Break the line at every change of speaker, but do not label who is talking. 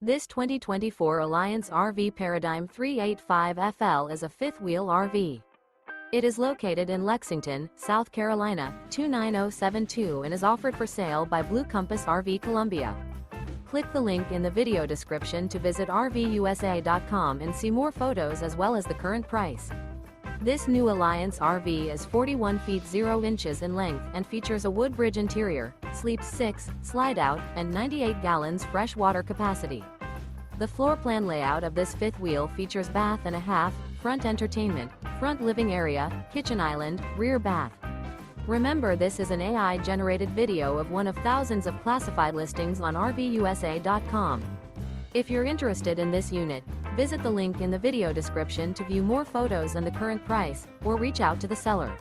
This 2024 Alliance RV Paradigm 385FL is a fifth-wheel RV. It is located in Lexington, South Carolina, 29072 and is offered for sale by Blue Compass RV Columbia. Click the link in the video description to visit RVUSA.com and see more photos as well as the current price. This new Alliance RV is 41 feet 0 inches in length and features a Woodbridge interior, sleeps 6, slide-out, and 98 gallons fresh water capacity. The floor plan layout of this fifth wheel features bath and a half, front entertainment, front living area, kitchen island, rear bath. Remember, this is an AI-generated video of one of thousands of classified listings on RVUSA.com. If you're interested in this unit, visit the link in the video description to view more photos and the current price, or reach out to the seller.